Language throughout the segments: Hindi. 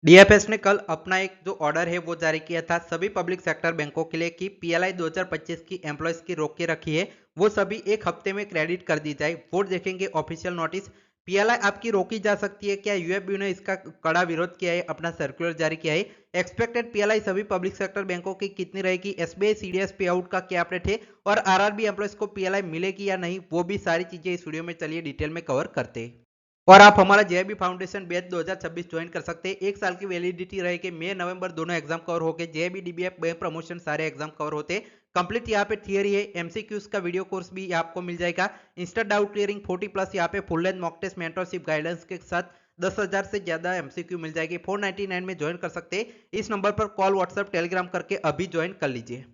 डीएफएस ने कल अपना एक जो ऑर्डर है वो जारी किया था सभी पब्लिक सेक्टर बैंकों के लिए कि पीएलआई 2025 की एम्प्लॉयज की रोक के रखी है वो सभी एक हफ्ते में क्रेडिट कर दी जाए। वो देखेंगे ऑफिशियल नोटिस। पीएलआई आपकी रोकी जा सकती है क्या? यूएफबी ने इसका कड़ा विरोध किया है, अपना सर्कुलर जारी किया है। एक्सपेक्टेड पीएलआई सभी पब्लिक सेक्टर बैंकों की कितनी रहेगी, एसबीआई सीडीएस पे आउट का क्या अपडेट है और आरआरबी एम्प्लॉयज को पीएलआई मिलेगी या नहीं, वो भी सारी चीजें इस वीडियो में चलिए डिटेल में कवर करते हैं। और आप हमारा जेबी फाउंडेशन बैच 2026 ज्वाइन कर सकते हैं। एक साल की वैलिडिटी रहेगी, मई नवंबर दोनों एग्जाम कवर हो गए। जेबी डीबीएफ बैंक प्रमोशन सारे एग्जाम कवर होते हैं। कंप्लीट यहाँ पे थियरी है, एमसीक्यूज का वीडियो कोर्स भी आपको मिल जाएगा। इंस्टा डाउट क्लियरिंग 40+ यहाँ पे full length mock test mentorship guidance के साथ 10,000 से ज्यादा एमसीक्यू मिल जाएगी। 499 में ज्वाइन कर सकते हैं। इस नंबर पर कॉल व्हाट्सएप टेलीग्राम करके अभी ज्वाइन कर लीजिए।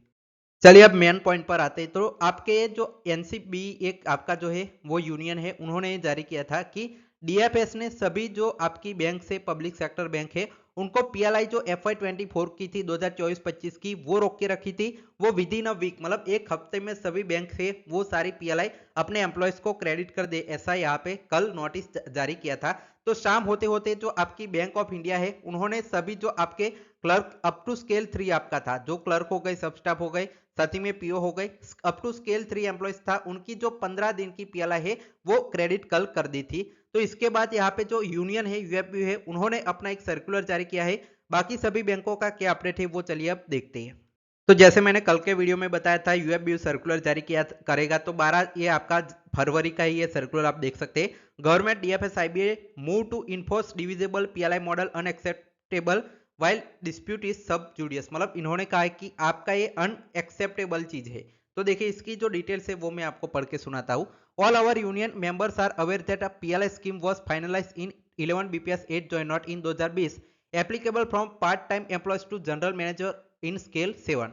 चलिए अब मेन पॉइंट पर आते हैं। तो आपके जो एनसीबी एक आपका जो है वो यूनियन है, उन्होंने जारी किया था कि डीएफएस ने सभी जो आपकी बैंक से पब्लिक सेक्टर बैंक है उनको पीएलआई जो FY24 की थी 2024-25 की वो रोक के रखी थी। वो विद इन अ वीक मतलब एक हफ्ते में सभी बैंक से वो सारी पीएलआई अपने एम्प्लॉयज को क्रेडिट कर दे, ऐसा यहाँ पे कल नोटिस जारी किया था। तो शाम होते होते जो आपकी बैंक ऑफ इंडिया है उन्होंने सभी जो आपके क्लर्क अप टू स्केल 3 आपका था, जो क्लर्क हो गए, सब स्टाफ हो गए, साथ ही में पीओ हो गए, अप टू स्केल 3 एम्प्लॉयज था, उनकी जो 15 दिन की पीएलआई है वो क्रेडिट कल कर दी थी। तो इसके बाद यहाँ पे जो यूनियन है यूएफबी है उन्होंने अपना एक सर्कुलर जारी किया है। बाकी सभी बैंकों का क्या अपडेट है वो चलिए अब देखते हैं। तो जैसे मैंने कल के वीडियो में बताया था यूएफबी सर्कुलर जारी किया करेगा, तो 12 ये आपका फरवरी का ही ये सर्कुलर आप देख सकते हैं। Government DFS IBA move to enforce divisible PLI model unacceptable while dispute is sub judice, मतलब इन्होंने कहा है कि आपका ये अनएक्सेप्टेबल चीज है। तो देखिए इसकी जो डिटेल्स है वो मैं आपको पढ़ के सुनाता हूँ। All our union members are aware that a PLI scheme was finalised in 11 BPS 8 join not in 2020 applicable from part-time employees to general manager in scale 7.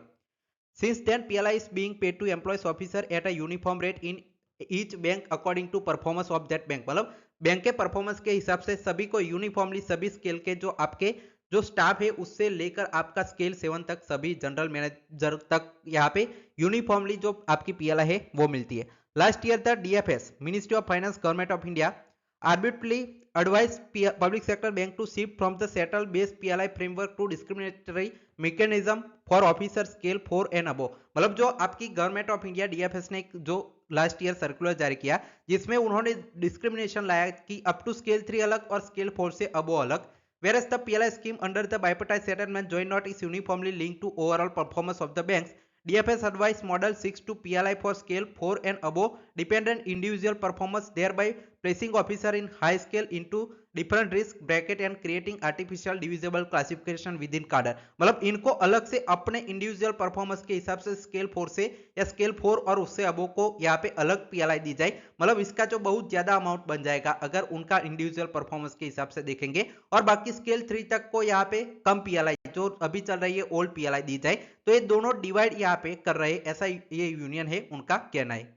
Since then, PLI is being paid to employees officer at a uniform rate in each bank according to performance of that bank। मतलब बैंक के परफॉर्मेंस के हिसाब से सभी को यूनिफॉर्मली सभी स्केल के जो आपके जो स्टाफ है उससे लेकर आपका स्केल 7 तक सभी जनरल मैनेजर तक यहाँ पे यूनिफॉर्मली जो आपकी पीएलआई है वो मिलती है। Last year the DFS ministry of finance government of India arbitrarily advised public sector bank to shift from the settle based PLI framework to discriminatory mechanism for officer scale 4 and above। मतलब जो आपकी गवर्नमेंट ऑफ इंडिया डीएफएस ने जो लास्ट ईयर सर्कुलर जारी किया जिसमें उन्होंने डिस्क्रिमिनेशन लाया कि अप टू स्केल 3 अलग और स्केल 4 से अबो अलग। whereas the PLI scheme under the bipartite settlement joint note is uniformly linked to overall performance of the banks, DFS advice model seeks to PLI for scale 4 and above dependent individual performance, thereby placing officer in high scale into different risk bracket and creating artificial divisible classification within cadre। मतलब इनको अलग से अपने इंडिविजुअल परफॉर्मेंस के हिसाब से स्केल 4 से या स्केल 4 और उससे अबो को यहाँ पे अलग पीएलआई दी जाए। मतलब इसका जो बहुत ज्यादा अमाउंट बन जाएगा अगर उनका इंडिविजुअल परफॉर्मेंस के हिसाब से देखेंगे, और बाकी स्केल 3 तक को यहाँ पे कम पीएलआई जो अभी चल रही है ओल्ड पीएलआई दी जाए। तो ये दोनों डिवाइड यहाँ पे कर रहे हैं, ऐसा ये यूनियन है उनका कहना है।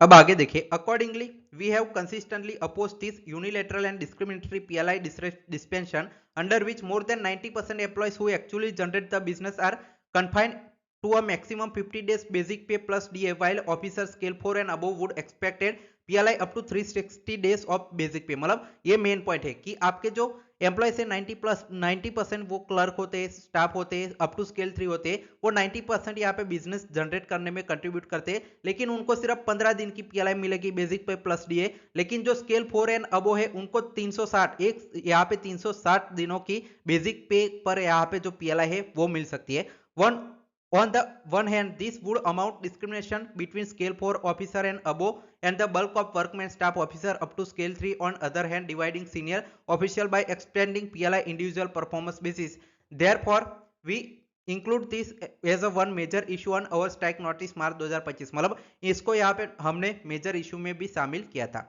अब आगे देखिए, accordingly we have consistently opposed this unilateral and discriminatory PLI dispensation under which more than 90% employees who actually generate the business are confined to a maximum 50 days basic pay plus DA, while officer scale 4 and above would expected PLI up to 360 days of basic pay। मतलब ये मेन पॉइंट है कि आपके जो एम्प्लॉय से 90% वो क्लर्क होते हैं, स्टाफ होते हैं, अप टू स्केल 3 होते हैं, वो 90% यहाँ पे बिजनेस जनरेट करने में कंट्रीब्यूट करते हैं, लेकिन उनको सिर्फ 15 दिन की पीएलआई मिलेगी बेसिक पे प्लस डीए। लेकिन जो स्केल 4 एंड अबो है उनको 360 एक यहाँ पे 360 दिनों की बेसिक पे पर यहाँ पे जो पीएलआई है वो मिल सकती है। One On the one hand, this would amount discrimination between scale 4 officer and above and the bulk of workmen staff officer up to scale 3, on other hand dividing senior official by extending PLI individual performance basis। Therefore, we include this as a one major issue on our strike notice March 2025। मतलब इसको यहाँ पे हमने मेजर इशू में भी शामिल किया था।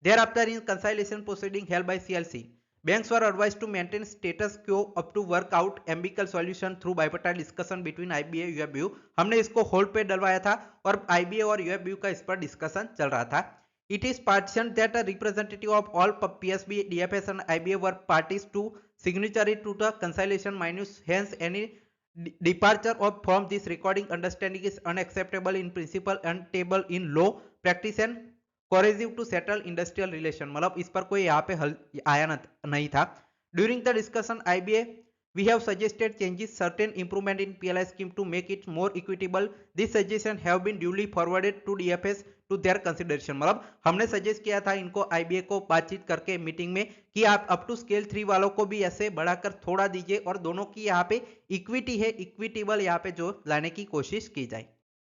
Thereafter in conciliation proceeding held by CLC, banks were advised to maintain status quo up to work out amicable solution through bipartite discussion between IBA UFBU। हमने इसको होल्ड पे डलवाया था और IBA और UFBU का इस पर डिस्कशन चल रहा था। It is partition that a representative of all PSB, DFS and IBA were parties to signatory to the conciliation minus, hence any departure of from this recording understanding is unacceptable in principle, untenable in law practice and corrosive to settle industrial relation। मतलब इस पर कोई यहाँ पे हल आया नहीं था। During the discussion IBA We have suggested changes certain improvement in PLI scheme to make it more equitable. These suggestions have been duly forwarded to DFS to their consideration. मतलब हमने सजेस्ट किया था इनको IBA को बातचीत करके मीटिंग में कि आप अप टू स्केल 3 वालों को भी ऐसे बढ़ाकर थोड़ा दीजिए और दोनों की यहाँ पे इक्विटी है, इक्विटेबल यहाँ पे जो लाने की कोशिश की जाए।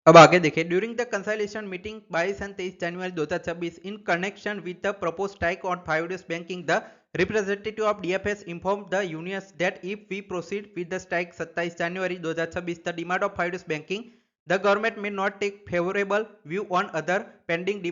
अब आगे देखिए, during the consultation meeting 22 and 23 January 2026 in connection with the propose strike on 5 days banking, the representative of DFS informed the unions that if we proceed with the strike 27 January 2026, the demand of 5 days banking, the government may not take favorable view on other pending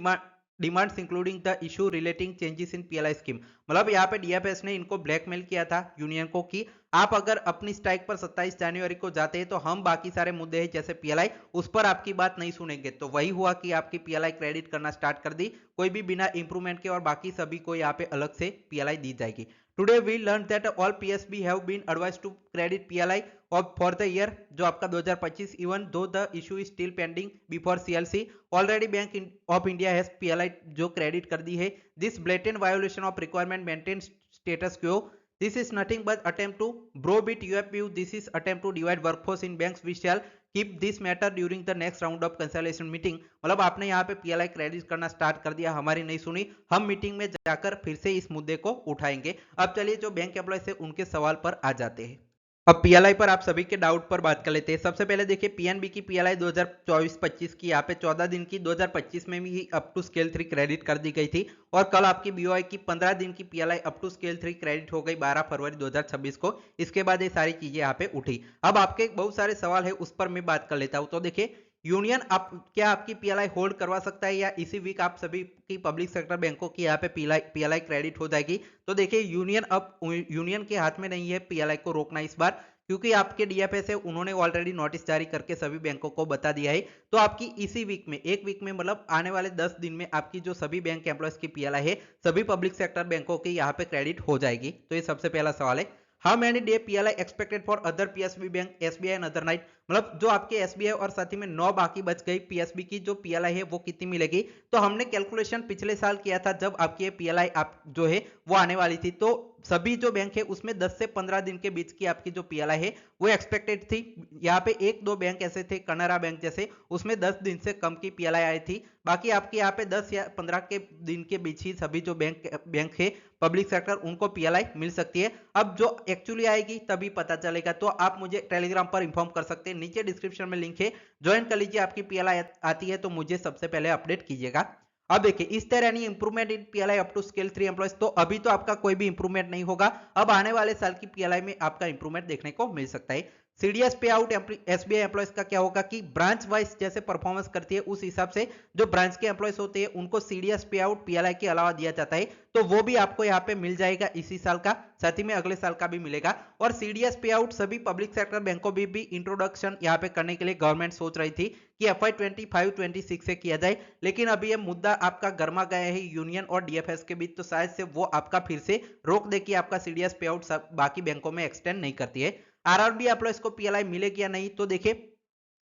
demands including the issue relating changes in PLI scheme। मतलब यहाँ पे DFS ने इनको ब्लैकमेल किया था यूनियन को कि आप अगर अपनी स्ट्राइक पर 27 जनवरी को जाते हैं तो हम बाकी सारे मुद्दे हैं जैसे PLI उस पर आपकी बात नहीं सुनेंगे। तो वही हुआ कि आपकी PLI क्रेडिट करना स्टार्ट कर दी, कोई भी बिना इंप्रूवमेंट के, और बाकी सभी को यहाँ पे अलग से PLI दी जाएगी। Today we learn that all PSB have been advised to credit PLI और फॉर द ईयर जो आपका 2025 even though the issue is still pending before CLC, already bank of India has PLI जो क्रेडिट कर दी है। This blatant violation of requirement maintain status quo. This is nothing but attempt to browbeat UFU. This is attempt to divide workforce in banks. We shall keep this matter during the next round of consultation meeting। मतलब आपने यहाँ पे PLI क्रेडिट करना स्टार्ट कर दिया, हमारी नहीं सुनी, हम मीटिंग में जाकर फिर से इस मुद्दे को उठाएंगे। अब चलिए जो बैंक एम्प्लॉय है उनके सवाल पर आ जाते हैं। अब PLI पर आप सभी के डाउट पर बात कर लेते हैं। सबसे पहले देखिए PNB की PLI 2024-25 की यहाँ पे 14 दिन की 2025 में भी अप टू स्केल 3 क्रेडिट कर दी गई थी, और कल आपकी BOI की 15 दिन की PLI up to scale 3 credit हो गई 12 फरवरी 2026 को। इसके बाद ये सारी चीजें यहाँ पे उठी। अब आपके बहुत सारे सवाल है उस पर मैं बात कर लेता हूँ। तो देखिए यूनियन आप क्या आपकी PLI होल्ड करवा सकता है या इसी वीक आप सभी की पब्लिक सेक्टर बैंकों की यहाँ पे PLI क्रेडिट हो जाएगी? तो देखिए यूनियन के हाथ में नहीं है PLI को रोकना इस बार, क्योंकि आपके DFS है उन्होंने ऑलरेडी नोटिस जारी करके सभी बैंकों को बता दिया है। तो आपकी इसी वीक में, एक वीक में मतलब आने वाले 10 दिन में आपकी जो सभी बैंक एम्प्लॉयज की PLI है सभी पब्लिक सेक्टर बैंकों की यहाँ पे क्रेडिट हो जाएगी। तो ये सबसे पहला सवाल है। How many day PLI expected for other PSB bank, SBI and other night? मतलब जो आपके SBI और साथ ही में 9 बाकी बच गई PSB की जो PLI है वो कितनी मिलेगी? तो हमने कैलकुलेशन पिछले साल किया था जब आपकी PLI आप जो है वो आने वाली थी, तो सभी जो बैंक है उसमें 10 से 15 दिन के बीच की आपकी जो PLI है वो एक्सपेक्टेड थी। यहाँ पे एक दो बैंक ऐसे थे, कनारा बैंक जैसे, उसमें 10 दिन से कम की PLI आई थी। बाकी आपके यहाँ पे 10 या 15 के दिन के बीच ही सभी जो बैंक है पब्लिक सेक्टर उनको PLI मिल सकती है। अब जो एक्चुअली आएगी तभी पता चलेगा, तो आप मुझे टेलीग्राम पर इंफॉर्म कर सकते हैं, नीचे डिस्क्रिप्शन में लिंक है, ज्वाइन कर लीजिए। आपकी PLI आती है तो मुझे सबसे पहले अपडेट कीजिएगा। अब देखिए इस तरह any improvement in PLI up to scale 3 employees, तो अभी तो आपका कोई भी इंप्रूवमेंट नहीं होगा, अब आने वाले साल की PLI में आपका इंप्रूवमेंट देखने को मिल सकता है। CDS पे आउट SBI एम्प्लॉयज का क्या होगा कि ब्रांच वाइज जैसे परफॉर्मेंस करती है उस हिसाब से जो ब्रांच के एम्प्लॉयज होते हैं उनको CDS पे आउट PLI के अलावा दिया जाता है, तो वो भी आपको यहाँ पे मिल जाएगा इसी साल का, साथ ही में अगले साल का भी मिलेगा। और CDS पे आउट सभी पब्लिक सेक्टर बैंकों में भी इंट्रोडक्शन यहाँ पे करने के लिए गवर्नमेंट सोच रही थी कि FY 25-26 से किया जाए, लेकिन अभी ये मुद्दा आपका गर्मा गया है यूनियन और DFS के बीच, तो शायद से वो आपका फिर से रोक दे कि आपका CDS पे आउट सब बाकी बैंकों में एक्सटेंड नहीं करती है। RRB आप लोग इसको PLI मिलेगी या नहीं, तो देखिए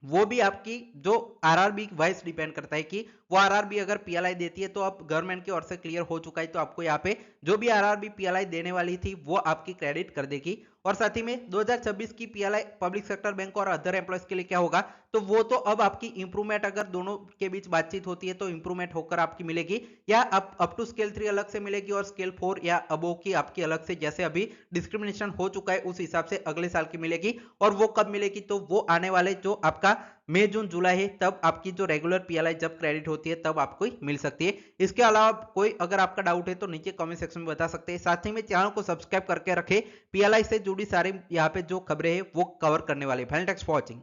वो भी आपकी जो RRB वाइज डिपेंड करता है कि वो RRB अगर PLI देती है तो अब गवर्नमेंट की ओर से क्लियर हो चुका है, तो आपको यहाँ पे जो भी RRB PLI देने वाली थी वो आपकी क्रेडिट कर देगी। और साथ ही में 2026 की PLI पब्लिक सेक्टर बैंक और अदर एम्प्लॉयज के लिए क्या होगा, तो वो तो अब आपकी इंप्रूवमेंट अगर दोनों के बीच बातचीत होती है तो इंप्रूवमेंट होकर आपकी मिलेगी, या अप टू स्केल 3 अलग से मिलेगी और स्केल 4 या अबो की आपकी अलग से, जैसे अभी डिस्क्रिमिनेशन हो चुका है उस हिसाब से अगले साल की मिलेगी। और वो कब मिलेगी, तो वो आने वाले जो आपका मई जून जुलाई है तब आपकी जो रेगुलर PLI जब क्रेडिट होती है तब आपको मिल सकती है। इसके अलावा कोई अगर आपका डाउट है तो नीचे कमेंट सेक्शन में बता सकते हैं। साथ ही में चैनल को सब्सक्राइब करके रखें, PLI से जुड़ी सारी यहाँ पे जो खबरें हैं वो कवर करने वाले। Thanks for watching.